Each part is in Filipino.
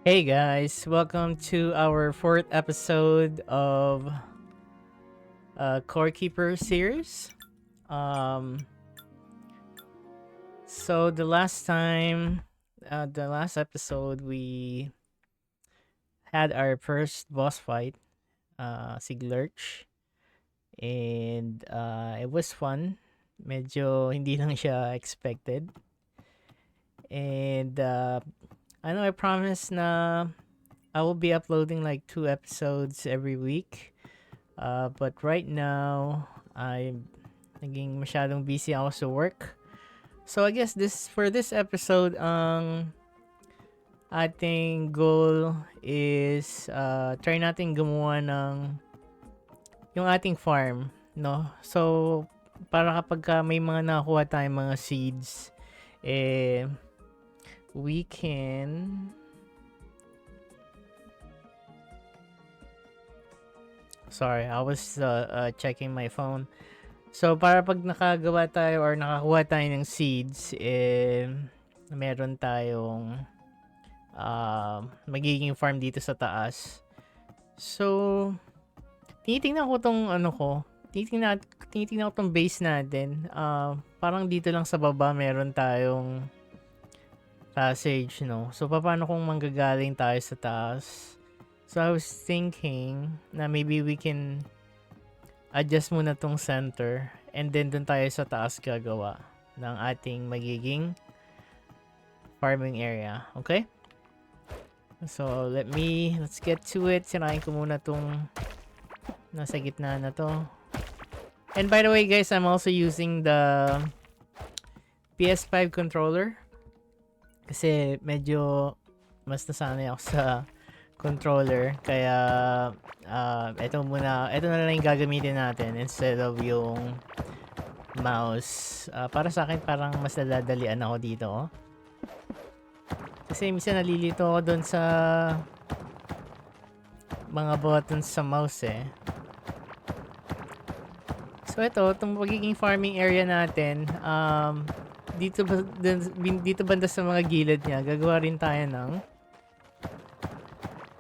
Hey guys, welcome to our fourth episode of Core Keeper series. Um, so the last episode, we had our first boss fight, si Glurch, and it was fun. Medyo hindi lang siya expected. And I know I promised na I will be uploading like 2 episodes every week. But right now, I'm naging masyadong busy ako sa work. So I guess for this episode, ang ating goal is try natin gumawa ng yung ating farm, no? So para kapag may mga nakuha tayong mga seeds, we can Sorry, I was checking my phone. So, para pag nakagawa tayo or nakakuha tayo ng seeds, meron tayong magiging farm dito sa taas. So, tinitingnan ko tong tinitingnan ko tong base natin. Parang dito lang sa baba meron tayong passage, no? So, paano kung manggagaling tayo sa taas? So, I was thinking na maybe we can adjust muna tong center and then dun tayo sa taas gagawa ng ating magiging farming area. Okay? So, let's get to it. Sirain ko muna tong nasa gitna na to. And by the way, guys, I'm also using the PS5 controller kasi medyo mas nasanay ako sa controller, kaya ito na lang yung gagamitin natin instead of yung mouse. Para sa akin parang mas nadadalian ako dito, oh. Kasi minsan nalilito ako doon sa mga buttons sa mouse, eh. So itong magiging farming area natin, dito banda sa mga gilid niya, gagawa rin tayo ng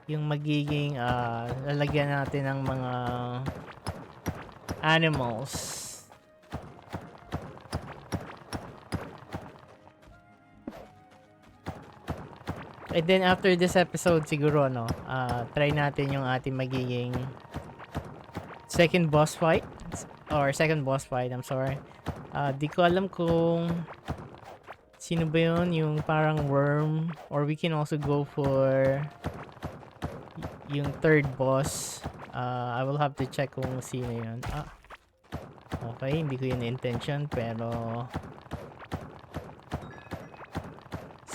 yung magiging lalagyan natin ng mga animals. And then after this episode siguro try natin yung ating magiging second boss fight, I'm sorry. Di ko alam kung sino ba yun, yung parang worm, or we can also go for yung third boss. I will have to check kung sino yun. Okay, hindi ko yun intention, pero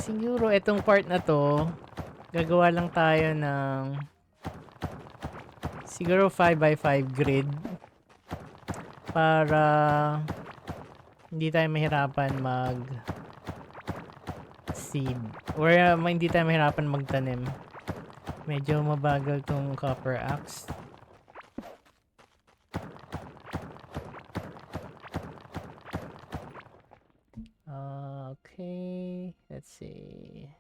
siguro itong part na to, gagawa lang tayo ng siguro 5x5 grid para hindi tayo mahirapan mag seed, or hindi tayo mahirapan magtanim. Medyo mabagal tong copper axe. Okay, let's see.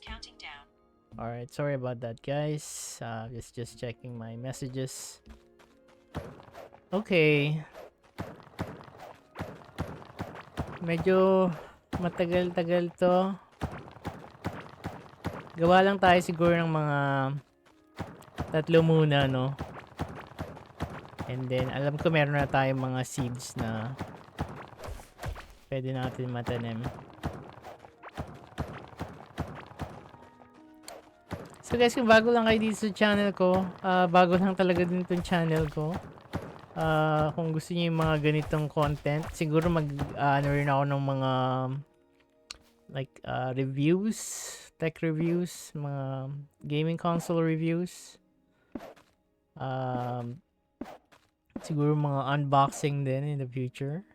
Counting down. Alright, sorry about that, guys. Just checking my messages. Okay. Medyo matagal-tagal to. Gawa lang tayo siguro ng mga 3 muna, no? And then, alam ko meron na tayong mga seeds na pwede natin matanim. So guys, kung bago lang kayo dito sa channel ko, bago lang talaga din itong channel ko. Kung gusto niyo yung mga ganitong content, siguro ano rin ako ng mga like reviews, tech reviews, mga gaming console reviews. Siguro mga unboxing din in the future.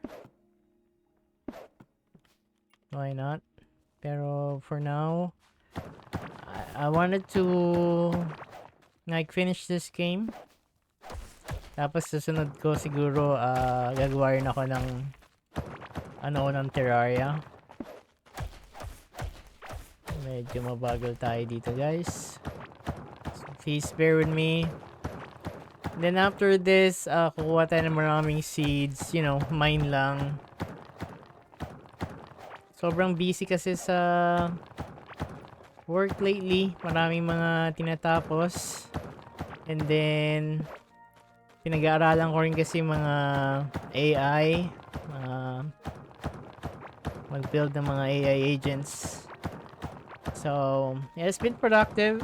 Why not? Pero for now, I wanted to like finish this game. Tapos susunod ko siguro gagawa rin ako ng ng terraria. Medyo mabagal tayo dito, guys. So, please bear with me. Then after this, kukuha tayo ng maraming seeds. You know, mine lang. Sobrang busy kasi sa work lately. Maraming mga tinatapos. And then, pinag-aaralan ko rin kasi mga AI. Mag-build ng mga AI agents. So, yeah, it's been productive.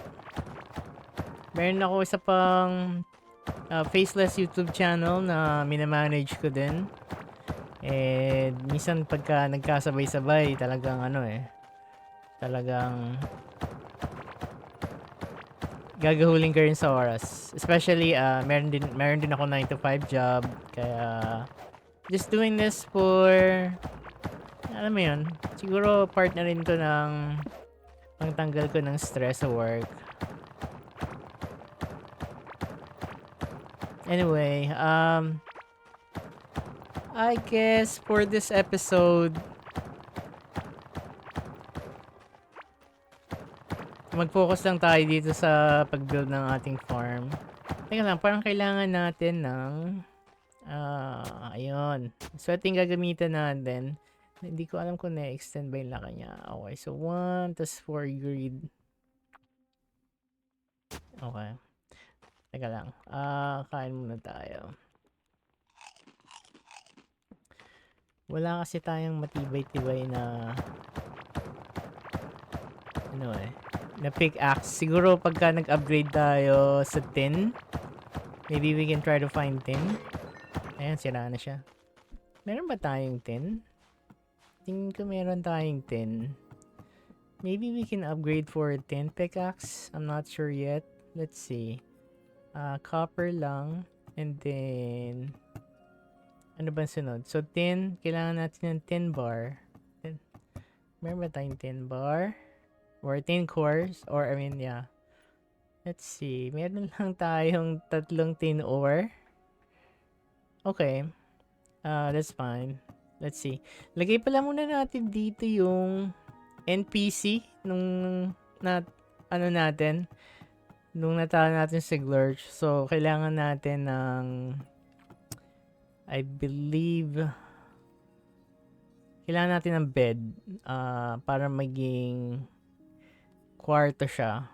Meron ako isa pang faceless YouTube channel na minamanage ko din. And minsan pagka nagkasabay-sabay, talagang talagang gagahulin ka rin sa oras. Especially, meron din ako 9 to 5 job. Kaya, just doing this for, alam mo yun, siguro part na rin to ng pangtanggal ko ng stress sa work. Anyway, I guess for this episode, mag-focus lang tayo dito sa pag-build ng ating farm. Teka lang, parang kailangan natin ng ayun. So, ito yung gagamitan natin. Hindi ko alam kung na-extend ba yung laki niya. Okay, so 1 tas 4 grid. Okay. Teka lang. Kain muna tayo. Wala kasi tayong matibay-tibay na na pickaxe. Siguro pagka nag-upgrade tayo sa tin, maybe we can try to find tin. Ayan, sira na siya. Meron ba tayong tin? Tingin ko meron tayong tin. Maybe we can upgrade for a tin pickaxe. I'm not sure yet. Let's see. Copper lang. And then, ano ba sunod? So, tin. Kailangan natin ng tin bar. Meron ba tayong tin bar? Or tin cores? Or, I mean, yeah. Let's see. Meron lang tayong 3 tin ore. Okay. That's fine. Let's see. Lagay pala muna natin dito yung NPC nung natin nung natalo natin si Glurch. So, kailangan natin ng I believe kailangan natin ng bed para maging kwarto siya.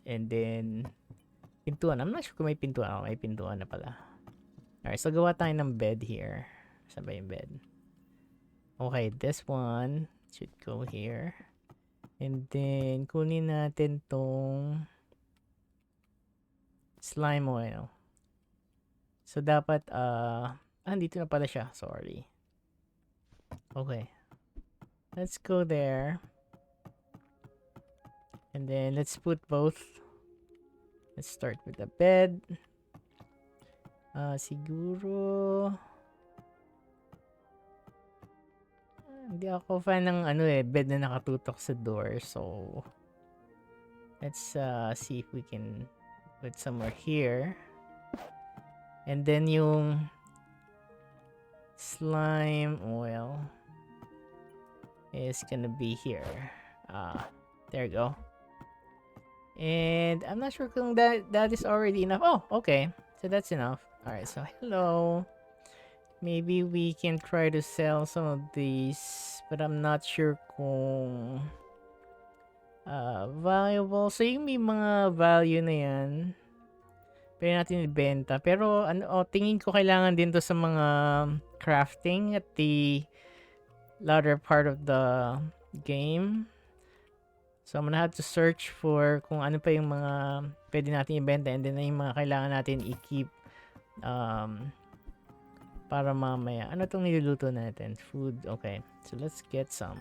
And then pintuan. I'm not sure kung may pintuan. May pintuan na pala. Alright, so gawa tayo ng bed here. Saan ba yung bed? Okay, this one should go here. And then, kunin natin tong slime oil. So, dapat, dito na pala siya. Sorry. Okay. Let's go there. And then, let's put both. Let's start with the bed. Siguro... Hindi ako fan ng bed na nakatutok sa door. So, let's see if we can put somewhere here. And then yung slime oil is gonna be here. There you go. And I'm not sure kung that is already enough. Oh, okay. So that's enough. Alright, so hello. Maybe we can try to sell some of these, but I'm not sure kung valuable. So yung may mga value na yan, pwede natin ibenta. Pero tingin ko kailangan din to sa mga crafting at the latter part of the game. So I'm gonna have to search for kung ano pa yung mga pwede natin ibenta, and then yung mga kailangan natin i-keep para mamaya. Ano tong niluluto natin? Food. Okay. So, let's get some.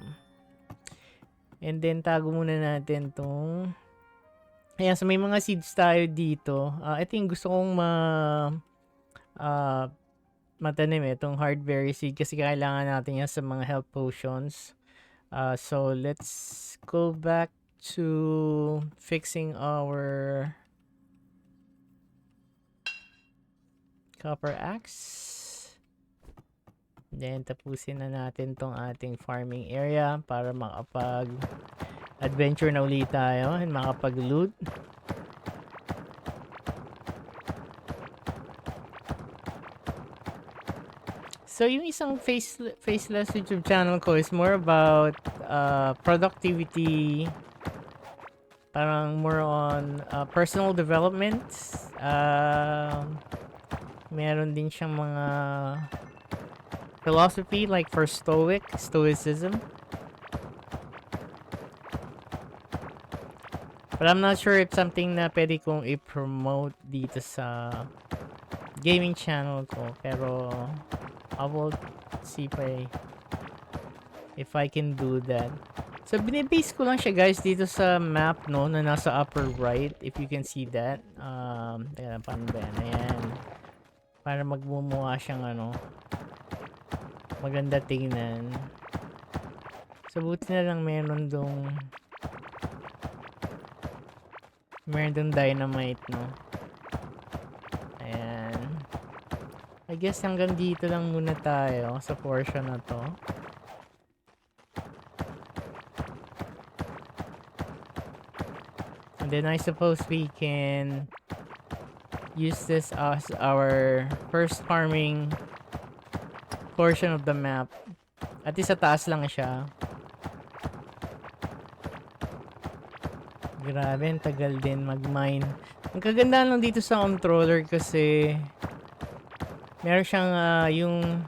And then, tago muna natin tong... Ayan, so may mga seeds tayo dito. Ito yung gusto kong matanim itong hardberry seed kasi kailangan natin yan sa mga health potions. So, let's go back to fixing our Copper axe. Then, tapusin na natin tong ating farming area para makapag-adventure na ulit tayo and makapag-loot. So, yung isang faceless YouTube channel ko is more about productivity, parang more on personal development. Meron din siyang mga philosophy like for stoicism. But I'm not sure if something na pwede kong i-promote dito sa gaming channel ko. Pero I will see if I can do that. So binibase ko lang siya guys dito sa map no na nasa upper right, if you can see that. Teka lang, paano ba yan? Ayan. Para magmumukha siyang maganda tingnan. So buti na lang meron dong dynamite no. Ayan. I guess hanggang dito lang muna tayo sa portion na to. And then I suppose we can use this as our first farming portion of the map. At least sa taas lang siya. Grabe, ang tagal din mag-mine. Ang kagandaan lang dito sa controller kasi meron siyang yung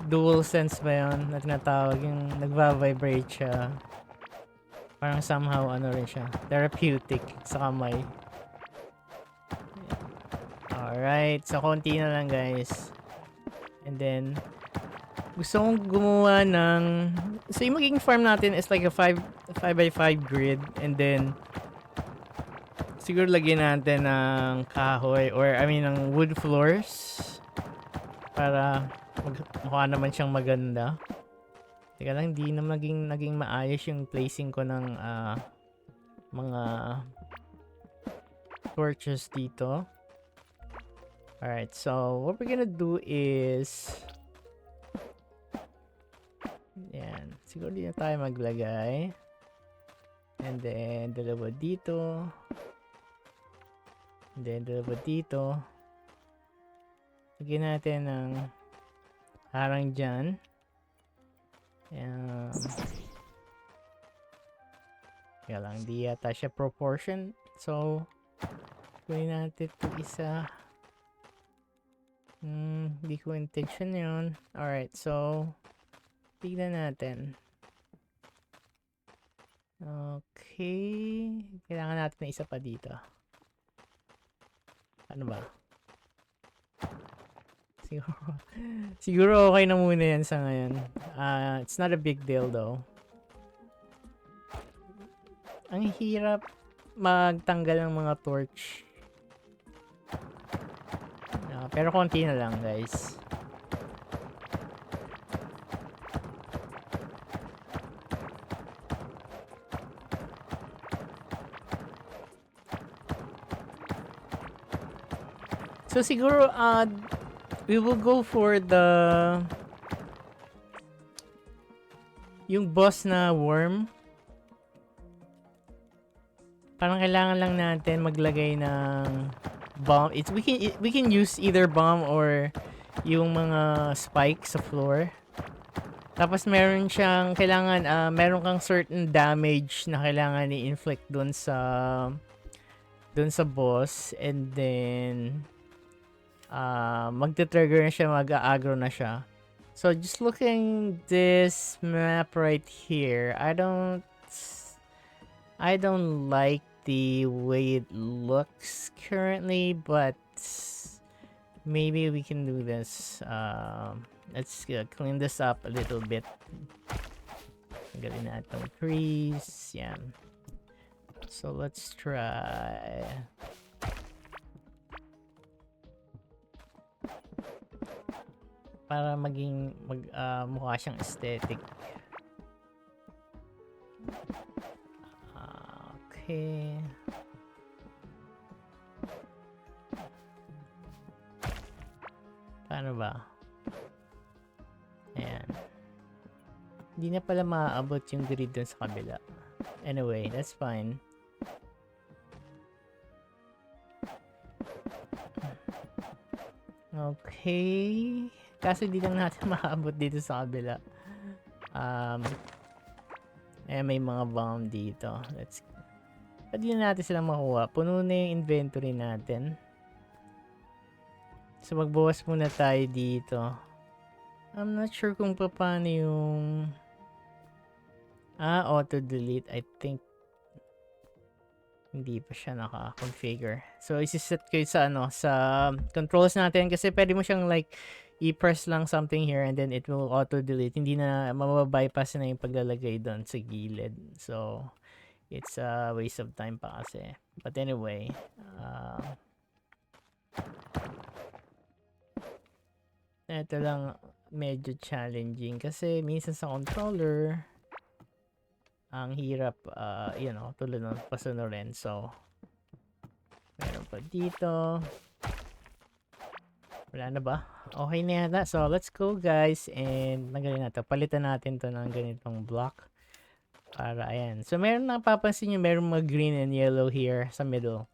dual sense ba yun na tinatawag, yung nagva-vibrate siya. Parang somehow rin siya, therapeutic sa kamay. Alright, so konti na lang guys. And then gusto kong gumawa ng, so yung magiging farm natin is like a 5x5 grid, and then siguro lagyan natin ng kahoy or ng wood floors para mukha naman siyang maganda. Teka lang, hindi na naging maayos yung placing ko ng mga torches dito. Alright, so what we're gonna do is yan, siguro dito tayo maglagay, and then dalawa dito, and then dalawa dito. Lagyan natin ng harang dyan. Kaya lang, di yata siya proportion, so kunin natin ito isa. Hindi ko intention yun. Alright, so tignan natin. Okay, kailangan natin na isa pa dito. Ano ba? Siguro okay na muna yan sa ngayon. It's not a big deal though. Ang hirap magtanggal ng mga torch. Pero konti na lang guys. So siguro we will go for yung boss na worm. Parang kailangan lang natin maglagay ng bomb. We can use either bomb or yung mga spikes sa floor. Tapos meron siyang kailangan meron kang certain damage na kailangan i-inflict dun sa boss, and then magte-trigger na siya, mag-aggro na siya. So just looking this map right here, I don't like the way it looks currently, but maybe we can do this. Let's clean this up a little bit. Galing natin trees. Yeah. So let's try. Para maging mukha siyang aesthetic. Okay. Paano ba? Ayan. Hindi na pala maaabot yung grid dun sa kabila. Anyway, that's fine. Okay. Kaso di lang natin maaabot dito sa kabila. May mga bomb dito. Pwede na natin silang makuha. Puno na yung inventory natin. So magbawas muna tayo dito. I'm not sure kung paano yung auto delete. I think hindi pa siya naka-configure. So isi-set ko sa sa controls natin kasi pwede mo siyang like i-press lang something here and then it will auto delete. Hindi na mababypass na yung paglalagay doon sa gilid. So it's a waste of time pa kasi. But anyway, ito lang medyo challenging kasi minsan sa controller ang hirap tulad ng pasunurin. So meron pa dito. Wala na ba? Okay na yata. So let's go guys and nagaling na to. Palitan natin to ng ganitong block para ayan. So meron napapansin nyo meron mga green and yellow here sa middle.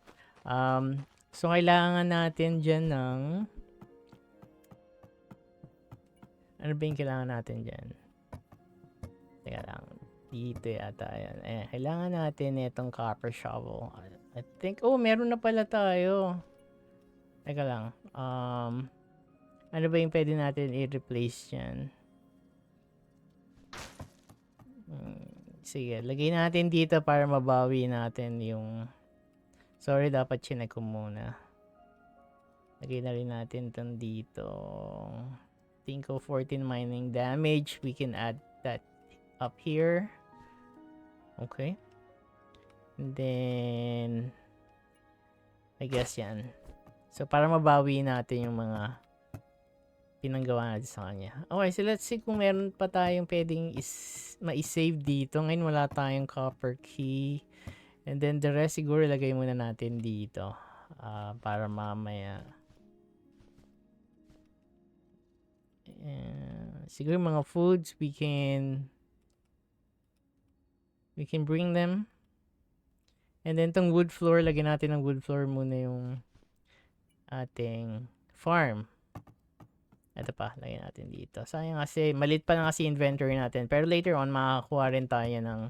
So kailangan natin dyan ng ano ba yung kailangan natin dyan? Teka lang. Dito yata. Ayan. Kailangan natin itong copper shovel. I think, meron na pala tayo. Teka lang. Ano ba yung pwede natin i-replace dyan? Sige, lagay natin dito para mabawi natin yung... Sorry, dapat chinek ko muna. Lagay na rin natin itong dito. Tinko 14 mining damage. We can add that up here. Okay. And then I guess yan. So para mabawi natin yung mga pinanggawa natin sa kanya. Okay, so let's see kung meron pa tayong pwedeng ma-save dito. Ngayon wala tayong copper key. And then the rest siguro ilagay muna natin dito. Para mamaya. Siguro mga foods we can bring them. And then tong wood floor, lagyan natin ng wood floor muna yung ating farm. Ito pa, lagyan natin dito. Sayang kasi maliit pa lang kasi inventory natin. Pero later on makakuha rin tayo ng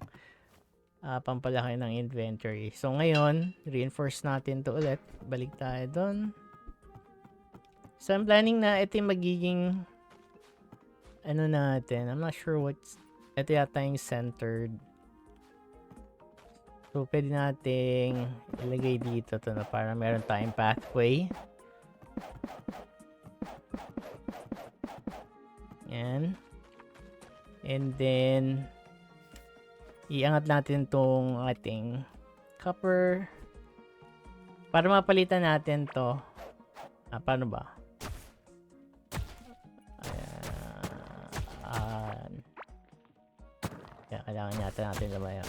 pampalaki ng inventory. So ngayon, reinforce natin to ulit. Balik tayo doon. So I'm planning na ito yung magiging ano natin, I'm not sure what's ito yata yung centered. So pwede nating ilagay dito to na para meron tayong pathway. Yan. And then iangat natin tong ating copper para mapalitan natin to. Paano ba? Kailangan yata natin lumaya.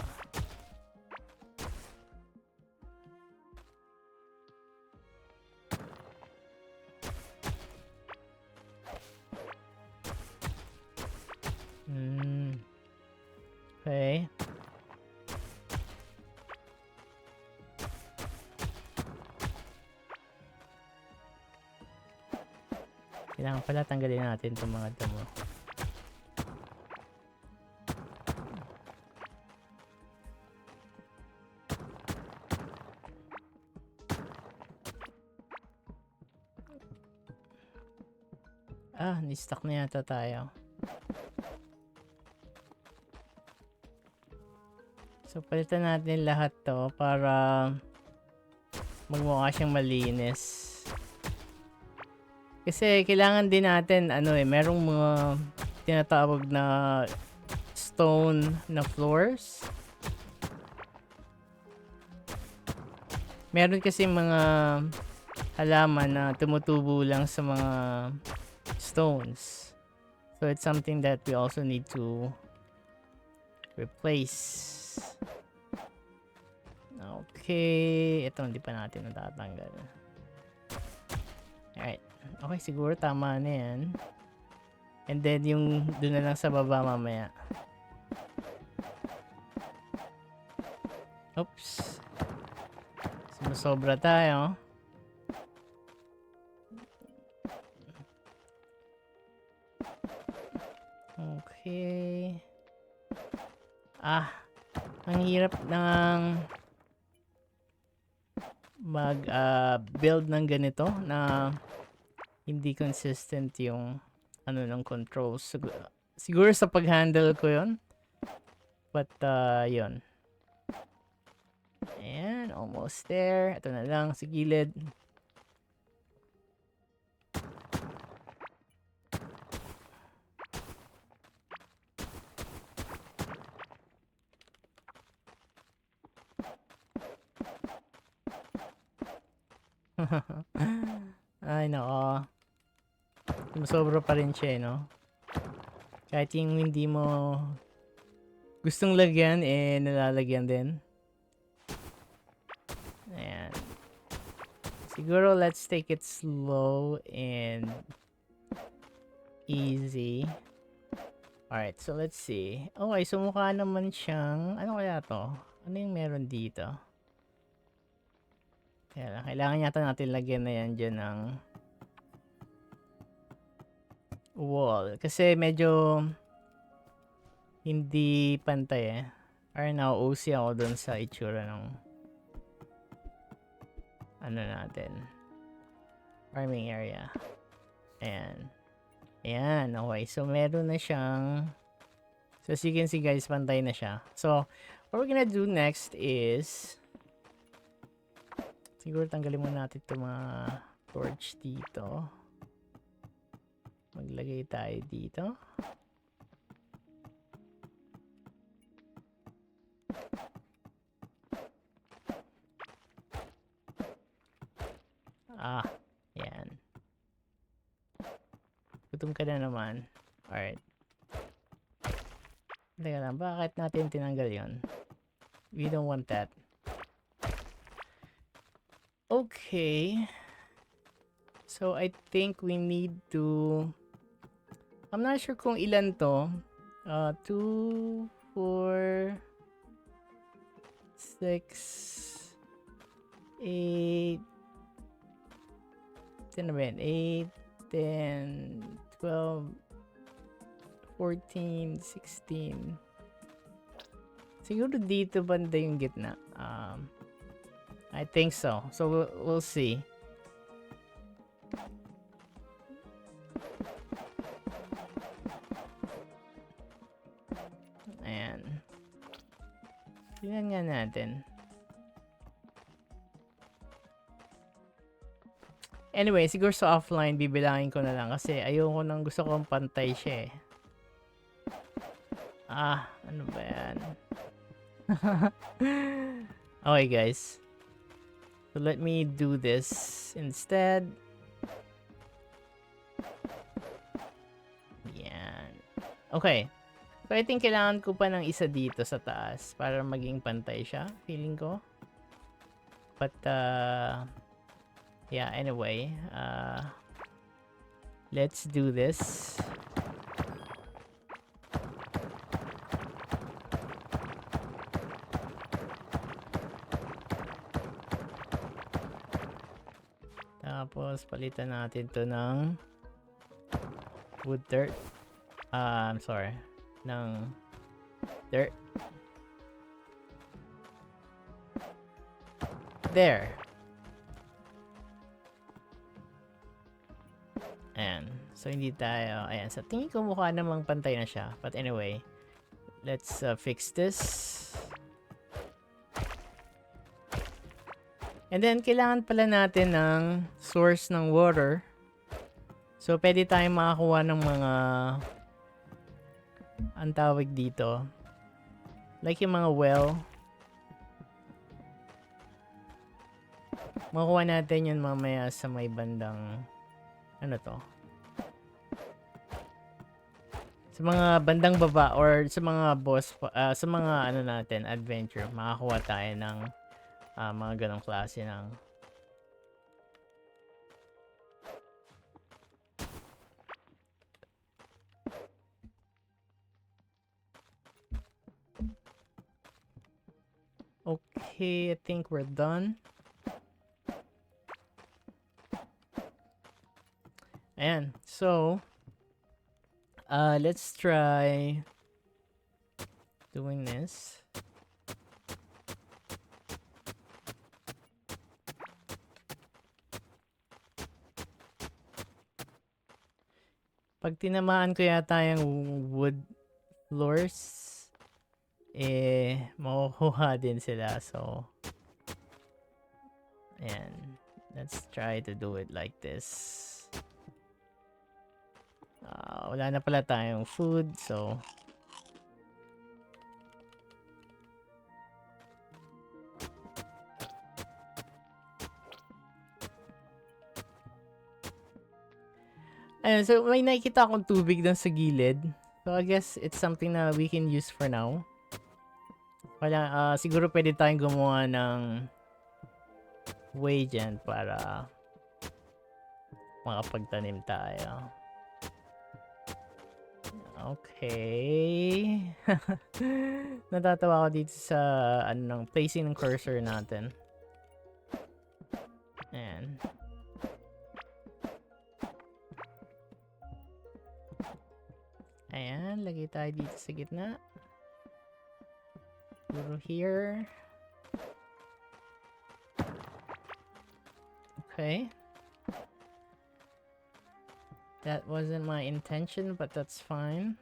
Okay. Kailangan pala tanggalin natin itong mga damo. Ni-stuck na yata tayo. So, palitan natin lahat to para magmukha siyang malinis. Kasi kailangan din natin, merong mga tinatawag na stone na floors. Meron kasi mga halaman na tumutubo lang sa mga stones. So it's something that we also need to replace. Okay, ito hindi pa natin natatanggal. Alright. Okay, siguro tama na yan. And then yung doon na lang sa baba mamaya. Oops. Sumusobra tayo. Okay. Ang hirap ng build ng ganito na hindi consistent yung ano ng controls. Siguro sa pag-handle ko yon. But yon. Ayan, almost there. Ito na lang sa gilid. Ay, nako. Sobra pa rin siya, no? Kahit yung hindi mo gustong lagyan, nalalagyan din. Ayan. Siguro, let's take it slow and easy. Alright, so let's see. Okay, so mukha naman siyang, ano kaya to? Ano yung meron dito? Kailangan yata natin lagyan na yan dyan ng wall. Kasi medyo hindi pantay eh. Or na-OC ako dun sa itsura ng ano natin. Farming area. Ayan. Ayan, okay. So, meron na siyang... So, as you can see guys, pantay na siya. So, what we're gonna do next is... Siguro tanggalin muna natin itong mga torch dito. Maglagay tayo dito. Yan. Gutom ka na naman. Alright. Teka lang, bakit natin tinanggal yon? We don't want that. Okay. So, I think we need to... I'm not sure kung ilan to. 2, 4, 6, 8, 10 na ba yan? 8, 10, 12, 14, 16. Siguro dito banda yung gitna. I think so. So we'll see. Ayan. Tingnan nga natin. Anyway, siguro sa offline bibilangin ko na lang kasi ayoko nang gusto kong pantay siya eh. Ano ba yan? Okay guys. So let me do this instead. Yan. Okay. So I think kailangan ko pa ng isa dito sa taas para maging pantay siya. Feeling ko. But yeah, anyway. Let's do this. Tapos, palitan natin to ng wood dirt. I'm sorry. Ng dirt. There. Ayan. So, hindi tayo... Ayan. Sa tingin ko mukha namang pantay na siya. But anyway, let's fix this. And then, kailangan pala natin ng source ng water. So, pwede tayong makakuha ng mga... Ang tawag dito. Like yung mga well. Makuha natin yun mamaya sa may bandang... Ano to? Sa mga bandang baba or sa mga boss... sa mga ano natin, adventure. Makakuha tayo ng... mga ganong klase ng Okay, I think we're done. Ayan. So, let's try doing this. Pag tinamaan ko yata yung wood floors, makukuha din sila. So, ayan. Let's try to do it like this. Wala na pala tayong food, so ayun, so may nakikita akong tubig doon sa gilid. So I guess it's something na we can use for now. Siguro pwede tayong gumawa ng way dyan para makapagtanim tayo. Okay. Natatawa ako dito sa placing ng cursor natin. Ayan. Ayan, lagay tayo dito sa gitna. Puro here. Okay. That wasn't my intention, but that's fine.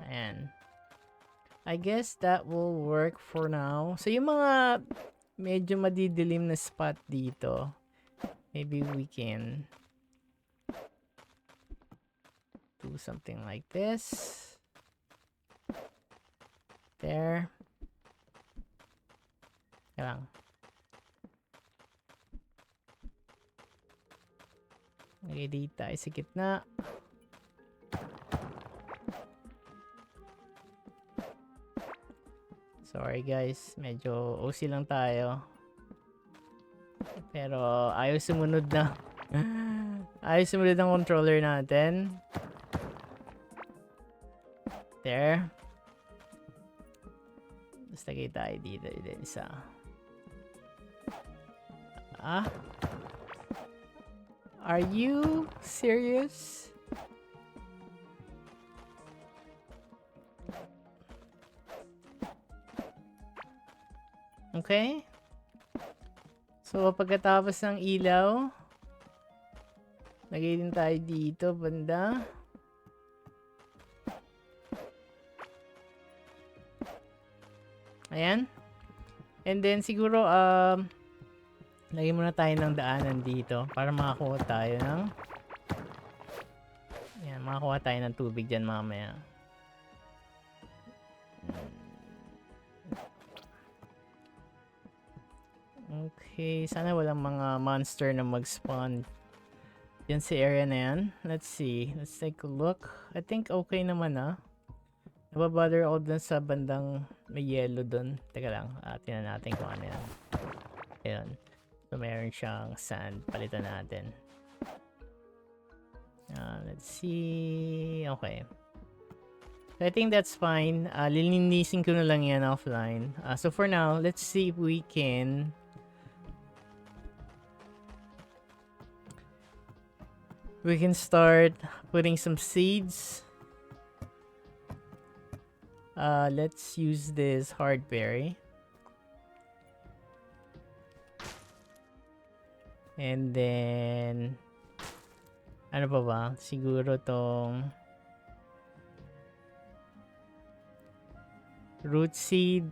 Ayan. I guess that will work for now. So yung mga medyo madidilim na spot dito, maybe we can do something like this. There. Kaya lang. Okay, dito tayo sa gitna. Sorry guys, medyo OC lang tayo. Pero ayaw sumunod na. Ayaw sumunod ng controller natin. There. Basta lagay tayo dito din isa. Are you serious? Okay. So, pagkatapos ng ilaw, lagay din tayo dito, banda. Ayan. And then, siguro, lagay muna tayo ng daanan dito para makakuha tayo ng ayan, makakuha tayo ng tubig dyan mamaya. Okay, sana walang mga monster na mag-spawn dyan sa area na yan. Let's see. Let's take a look. I think okay naman nababother ako dun sa bandang may yellow dun. Teka lang, tingnan natin kung ano yan. Ayun. So, meron siyang sand. Palitan natin. Let's see. Okay. So, I think that's fine. Lilinisin ko na lang yan offline. So, for now, let's see if we can start putting some seeds. Let's use this hardberry. And then, ano pa ba? Siguro tong root seed.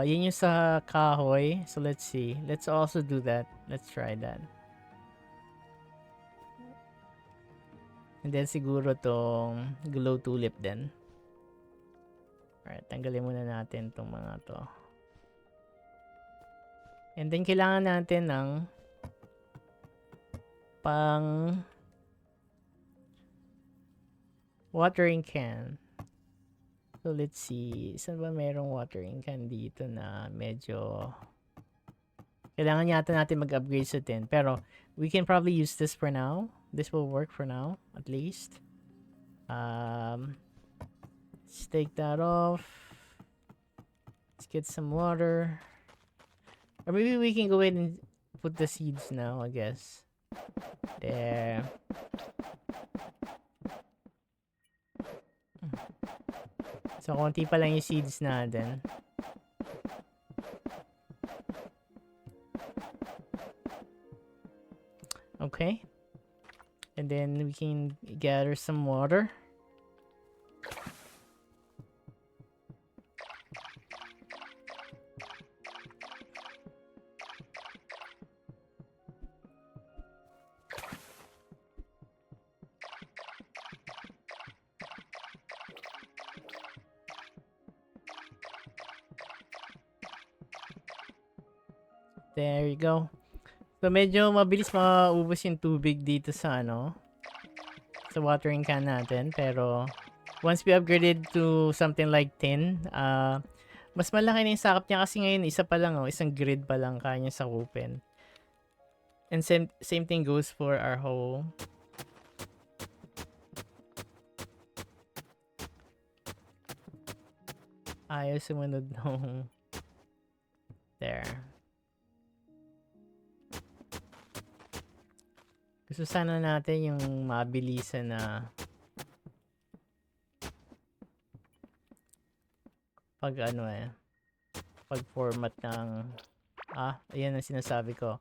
Yun yung sa kahoy. So, let's see. Let's also do that. Let's try that. And then, siguro tong glow tulip din. Alright, tanggalin muna natin tong mga to. And then, kailangan natin ng pang watering can. So, let's see. Saan ba merong watering can dito na medyo kailangan yata natin mag-upgrade sa 10. Pero, we can probably use this for now. This will work for now, at least. Let's take that off. Let's get some water. Or maybe we can go ahead and put the seeds now, I guess. There. So, konti pa lang yung seeds natin. Okay. And then we can gather some water. There you go. So medyo mabilis maubos yung tubig dito sa sa watering can natin, pero once we upgraded to something like 10, mas malaki na yung sakop niya kasi ngayon isa pa lang isang grid pa lang kaya niya sakupin. And same thing goes for our hoe. Ayaw sumunod nung there. Gusto sana natin yung mabilisan na pag pag format ng ayan ang sinasabi ko.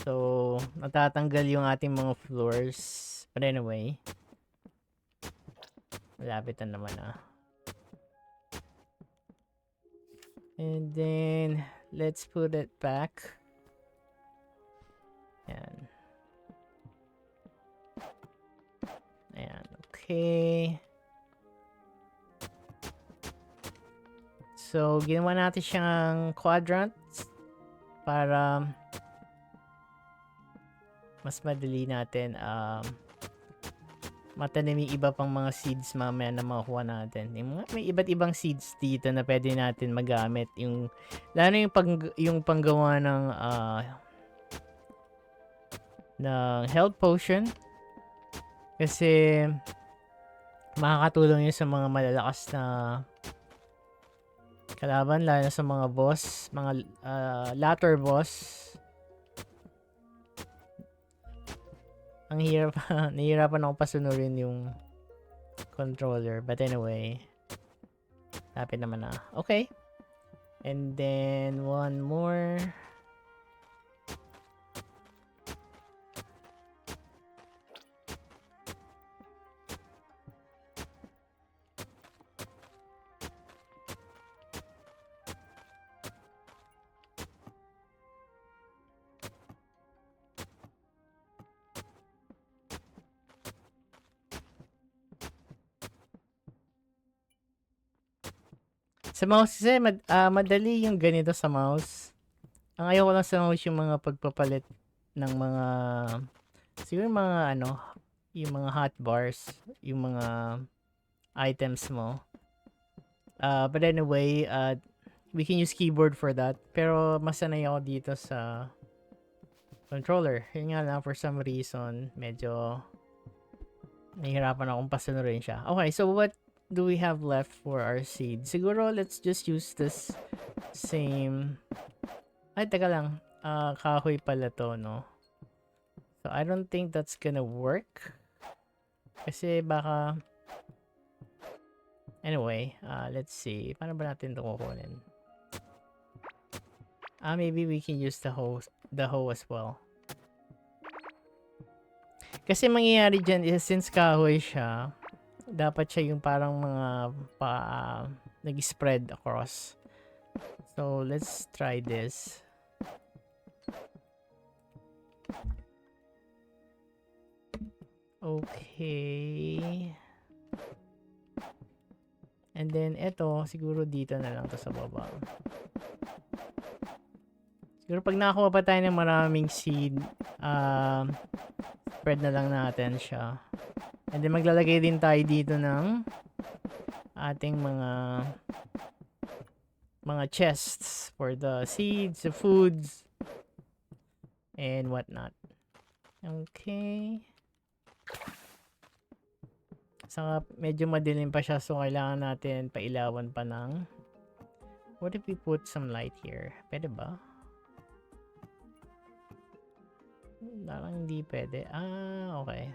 So, natatanggal yung ating mga floors. But anyway, malapit na naman And then, let's put it back. Ayan. Ayan, okay. So, ginawa natin siyang quadrants para mas madali natin matanim yung iba pang mga seeds mamaya na makuha natin. May iba't ibang seeds dito na pwede natin magamit. Lalo yung panggawa ng health potion. Kasi makakatulong yun sa mga malalakas na kalaban, lalo sa mga boss, mga latter boss. Ang hirap, nahihirapan ako pasunurin yung controller. But anyway, lapit naman na. Okay. And then, one more. Sa mouse kasi, madali yung ganito sa mouse. Ang ayaw ko lang sa mouse yung mga pagpapalit ng mga, siguro mga yung mga hotbars, yung mga items mo. But anyway, we can use keyboard for that. Pero mas sanay ako dito sa controller. Yun nga lang, for some reason, medyo nahihirapan akong pasunurin siya. Okay, so what do we have left for our seed? Siguro, let's just use this same... Ay, teka lang. Kahoy pala to, no? So, I don't think that's gonna work. Kasi baka... Anyway, let's see. Paano ba natin ito kukunin? Maybe we can use the hoe as well. Kasi mangyayari dyan is, since kahoy siya, dapat siya yung parang mga nag-spread across. So, let's try this. Okay. And then, ito, siguro dito na lang to sa baba. Siguro pag nakakuha pa tayo ng maraming seed, spread na lang natin siya. And then maglalagay din tayo dito ng ating mga chests for the seeds, the foods, and whatnot. Okay. Saka medyo madilim pa siya, so kailangan natin pailawan pa ng What if we put some light here? Pwede ba? Parang hindi pwede. Ah, okay.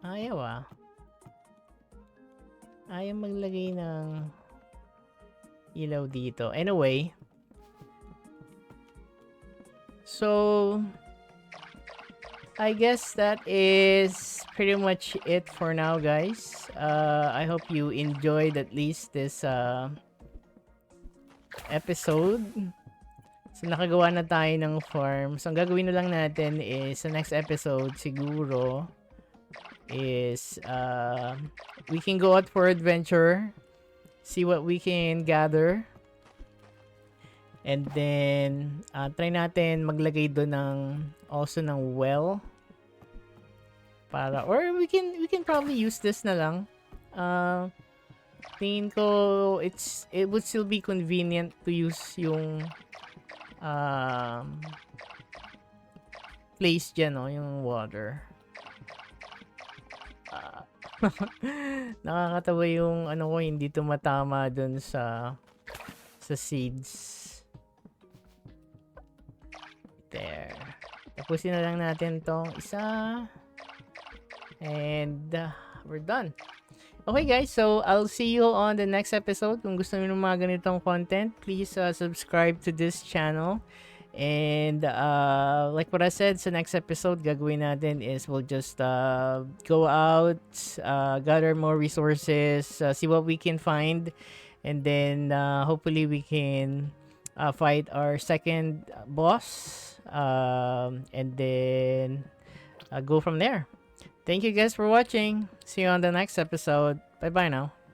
Ayaw ah. Ayaw maglagay ng ilaw dito. Anyway. So, I guess that is pretty much it for now, guys. I hope you enjoyed at least this episode. So, nakagawa na tayo ng farm. So, ang gagawin na lang natin is, sa next episode, siguro, is, we can go out for adventure. See what we can gather. And then, try natin maglagay doon ng, also ng well. Para, or we can probably use this na lang. Tingin ko, it would still be convenient to use yung, place dyan, no? Yung water. Nakakatawa yung ano ko, hindi tumatama dun sa seeds. There. Tapusin na lang natin tong isa. And we're done. Okay guys, so I'll see you on the next episode. Kung gusto niyo ng mga ganitong content, please subscribe to this channel. And like what I said, sa next episode, gagawin natin is we'll just go out, gather more resources, see what we can find, and then hopefully we can fight our second boss, and then go from there. Thank you guys for watching. See you on the next episode. Bye bye now.